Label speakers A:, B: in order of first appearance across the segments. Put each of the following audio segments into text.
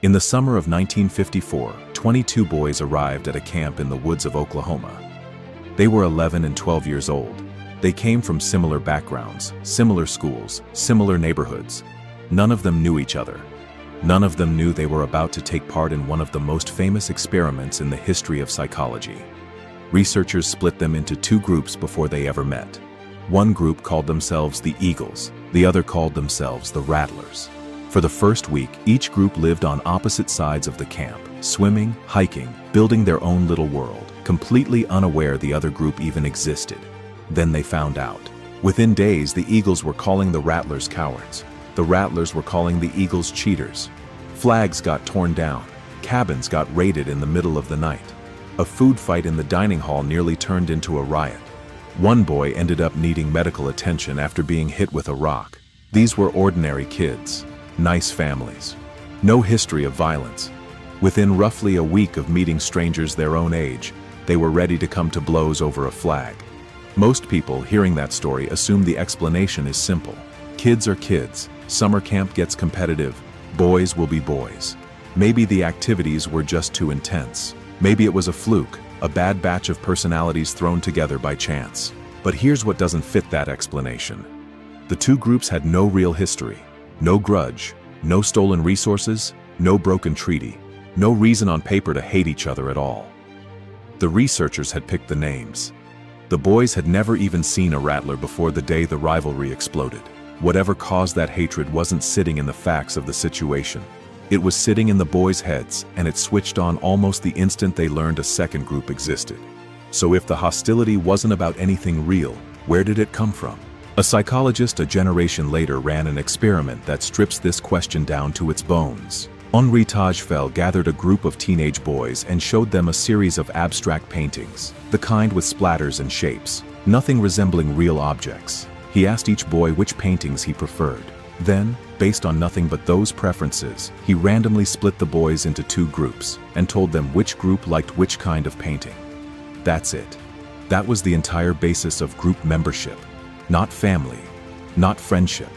A: In the summer of 1954, 22 boys arrived at a camp in the woods of Oklahoma. They were 11 and 12 years old. They came from similar backgrounds, similar schools, similar neighborhoods. None of them knew each other. None of them knew they were about to take part in one of the most famous experiments in the history of psychology. Researchers split them into two groups before they ever met. One group called themselves the Eagles, the other called themselves the Rattlers. For the first week, each group lived on opposite sides of the camp, swimming, hiking, building their own little world, completely unaware the other group even existed. Then they found out. Within days, the Eagles were calling the Rattlers cowards. The Rattlers were calling the Eagles cheaters. Flags got torn down. Cabins got raided in the middle of the night. A food fight in the dining hall nearly turned into a riot. One boy ended up needing medical attention after being hit with a rock. These were ordinary kids. Nice families. No history of violence. Within roughly a week of meeting strangers their own age, they were ready to come to blows over a flag. Most people hearing that story assume the explanation is simple. Kids are kids. Summer camp gets competitive. Boys will be boys. Maybe the activities were just too intense. Maybe it was a fluke, a bad batch of personalities thrown together by chance. But here's what doesn't fit that explanation. The two groups had no real history. No grudge, no stolen resources, no broken treaty, no reason on paper to hate each other at all. The researchers had picked the names. The boys had never even seen a Rattler before the day the rivalry exploded. Whatever caused that hatred wasn't sitting in the facts of the situation. It was sitting in the boys' heads, and it switched on almost the instant they learned a second group existed. So if the hostility wasn't about anything real, where did it come from? A psychologist a generation later ran an experiment that strips this question down to its bones. Henri Tajfel gathered a group of teenage boys and showed them a series of abstract paintings, the kind with splatters and shapes, nothing resembling real objects. He asked each boy which paintings he preferred. Then, based on nothing but those preferences, he randomly split the boys into two groups and told them which group liked which kind of painting. That's it. That was the entire basis of group membership. Not family, not friendship,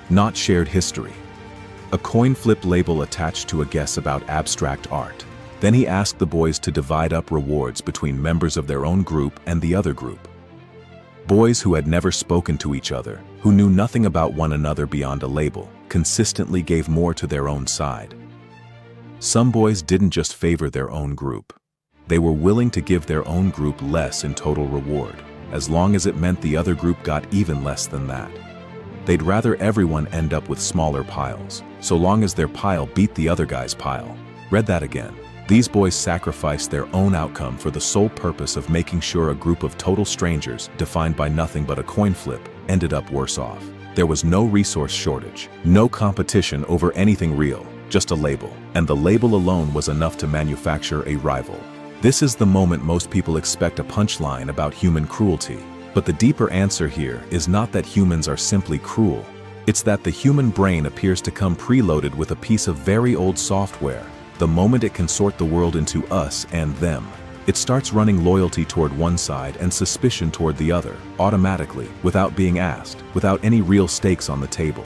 A: not shared history. A coin flip label attached to a guess about abstract art. Then he asked the boys to divide up rewards between members of their own group and the other group. Boys who had never spoken to each other, who knew nothing about one another beyond a label, consistently gave more to their own side. Some boys didn't just favor their own group. They were willing to give their own group less in total reward, as long as it meant the other group got even less than that. They'd rather everyone end up with smaller piles, so long as their pile beat the other guy's pile. Read that again. These boys sacrificed their own outcome for the sole purpose of making sure a group of total strangers, defined by nothing but a coin flip, ended up worse off. There was no resource shortage, no competition over anything real, just a label. And the label alone was enough to manufacture a rival. This is the moment most people expect a punchline about human cruelty. But the deeper answer here is not that humans are simply cruel. It's that the human brain appears to come preloaded with a piece of very old software. The moment it can sort the world into us and them, it starts running loyalty toward one side and suspicion toward the other, automatically, without being asked, without any real stakes on the table.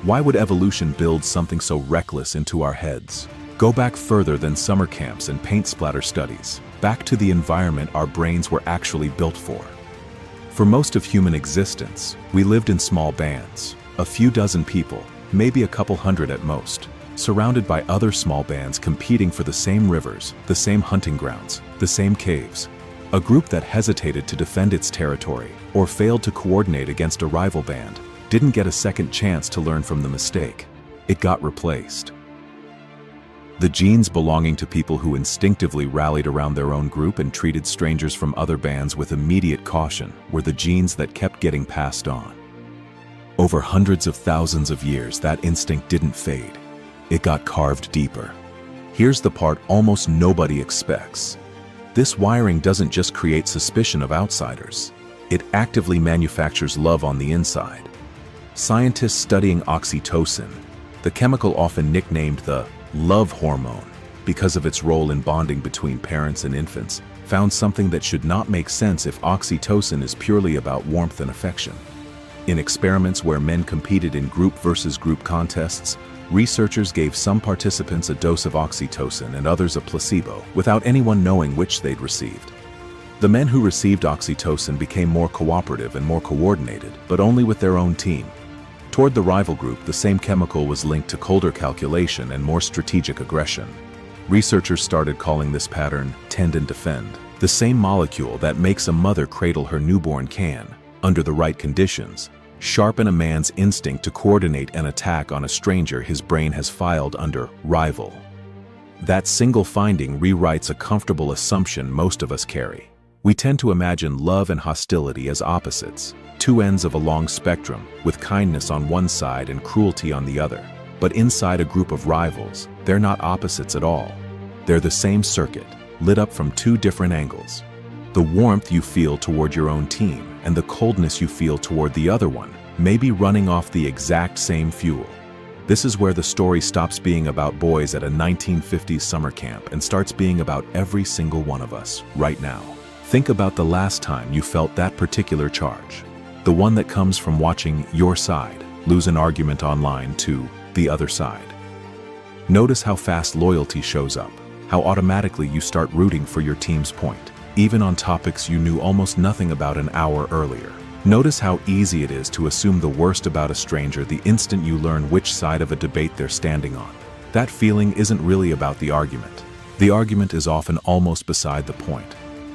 A: Why would evolution build something so reckless into our heads? Go back further than summer camps and paint splatter studies, back to the environment our brains were actually built for. For most of human existence, we lived in small bands, a few dozen people, maybe a couple hundred at most, surrounded by other small bands competing for the same rivers, the same hunting grounds, the same caves. A group that hesitated to defend its territory or failed to coordinate against a rival band didn't get a second chance to learn from the mistake. It got replaced. The genes belonging to people who instinctively rallied around their own group and treated strangers from other bands with immediate caution were the genes that kept getting passed on. Over hundreds of thousands of years, that instinct didn't fade. It got carved deeper. Here's the part almost nobody expects. This wiring doesn't just create suspicion of outsiders. It actively manufactures love on the inside. Scientists studying oxytocin, the chemical often nicknamed the love hormone because of its role in bonding between parents and infants, found something that should not make sense if oxytocin is purely about warmth and affection. In experiments where men competed in group versus group contests, Researchers gave some participants a dose of oxytocin and others a placebo, without anyone knowing which they'd received. The men who received oxytocin became more cooperative and more coordinated, but only with their own team. Toward the rival group, the same chemical was linked to colder calculation and more strategic aggression. Researchers started calling this pattern tend and defend. The same molecule that makes a mother cradle her newborn can, under the right conditions, sharpen a man's instinct to coordinate an attack on a stranger his brain has filed under rival. That single finding rewrites a comfortable assumption most of us carry. We tend to imagine love and hostility as opposites, two ends of a long spectrum, with kindness on one side and cruelty on the other. But inside a group of rivals, they're not opposites at all. They're the same circuit, lit up from two different angles. The warmth you feel toward your own team and the coldness you feel toward the other one may be running off the exact same fuel. This is where the story stops being about boys at a 1950s summer camp and starts being about every single one of us, right now. Think about the last time you felt that particular charge. The one that comes from watching your side lose an argument online to the other side. Notice how fast loyalty shows up, how automatically you start rooting for your team's point, even on topics you knew almost nothing about an hour earlier. Notice how easy it is to assume the worst about a stranger the instant you learn which side of a debate they're standing on. That feeling isn't really about the argument. The argument is often almost beside the point.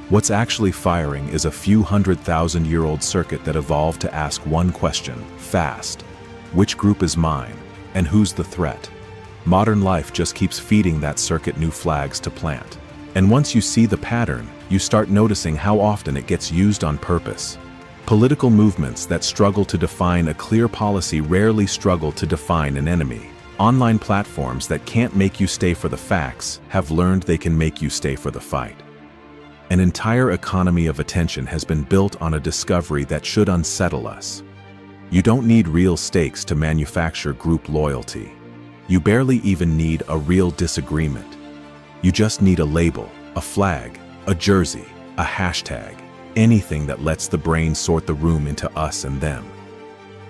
A: What's actually firing is a few 100,000-year-old circuit that evolved to ask one question, fast. Which group is mine, and who's the threat? Modern life just keeps feeding that circuit new flags to plant. And once you see the pattern, you start noticing how often it gets used on purpose. Political movements that struggle to define a clear policy rarely struggle to define an enemy. Online platforms that can't make you stay for the facts have learned they can make you stay for the fight. An entire economy of attention has been built on a discovery that should unsettle us. You don't need real stakes to manufacture group loyalty. You barely even need a real disagreement. You just need a label, a flag, a jersey, a hashtag, anything that lets the brain sort the room into us and them.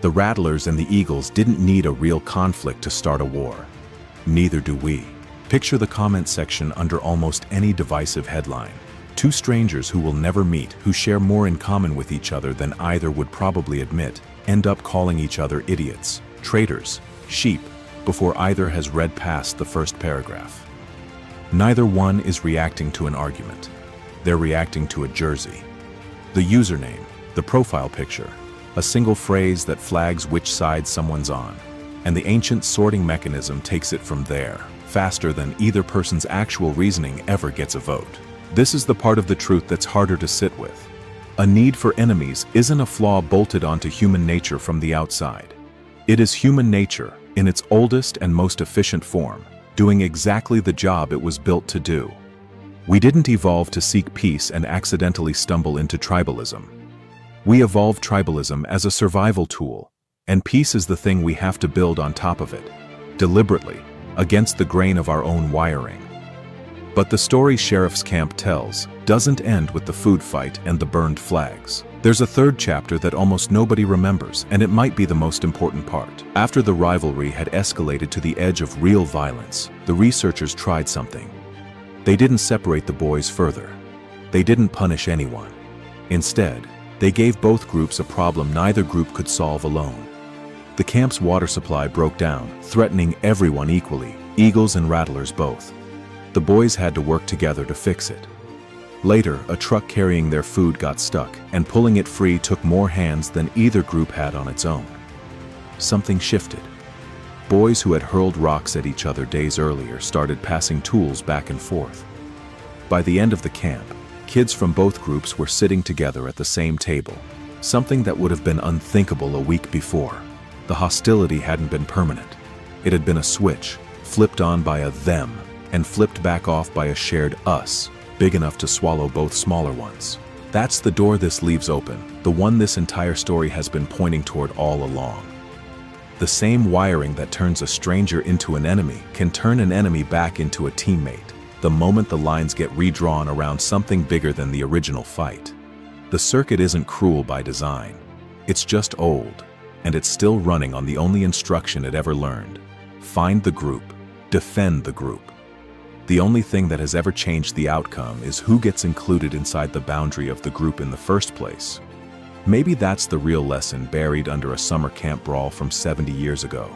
A: The Rattlers and the Eagles didn't need a real conflict to start a war. Neither do we. Picture the comment section under almost any divisive headline. Two strangers who will never meet, who share more in common with each other than either would probably admit, end up calling each other idiots, traitors, sheep, before either has read past the first paragraph. Neither one is reacting to an argument. They're reacting to a jersey. The username, the profile picture, a single phrase that flags which side someone's on, and the ancient sorting mechanism takes it from there, faster than either person's actual reasoning ever gets a vote. This is the part of the truth that's harder to sit with. A need for enemies isn't a flaw bolted onto human nature from the outside. It is human nature, in its oldest and most efficient form, doing exactly the job it was built to do. We didn't evolve to seek peace and accidentally stumble into tribalism. We evolved tribalism as a survival tool, and peace is the thing we have to build on top of it, deliberately, against the grain of our own wiring. But the story Sherif's camp tells doesn't end with the food fight and the burned flags. There's a third chapter that almost nobody remembers, and it might be the most important part. After the rivalry had escalated to the edge of real violence, the researchers tried something. They didn't separate the boys further. They didn't punish anyone. Instead, they gave both groups a problem neither group could solve alone. The camp's water supply broke down, threatening everyone equally, Eagles and Rattlers both. The boys had to work together to fix it. Later, a truck carrying their food got stuck, and pulling it free took more hands than either group had on its own. Something shifted. Boys who had hurled rocks at each other days earlier started passing tools back and forth. By the end of the camp, kids from both groups were sitting together at the same table, something that would have been unthinkable a week before. The hostility hadn't been permanent. It had been a switch, flipped on by a them, and flipped back off by a shared us, big enough to swallow both smaller ones. That's the door this leaves open, the one this entire story has been pointing toward all along. The same wiring that turns a stranger into an enemy can turn an enemy back into a teammate, the moment the lines get redrawn around something bigger than the original fight. The circuit isn't cruel by design. It's just old, and it's still running on the only instruction it ever learned. Find the group. Defend the group. The only thing that has ever changed the outcome is who gets included inside the boundary of the group in the first place. Maybe that's the real lesson buried under a summer camp brawl from 70 years ago.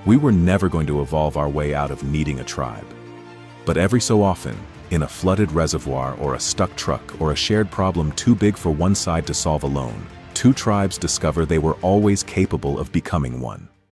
A: We were never going to evolve our way out of needing a tribe. But every so often, in a flooded reservoir or a stuck truck or a shared problem too big for one side to solve alone, two tribes discover they were always capable of becoming one.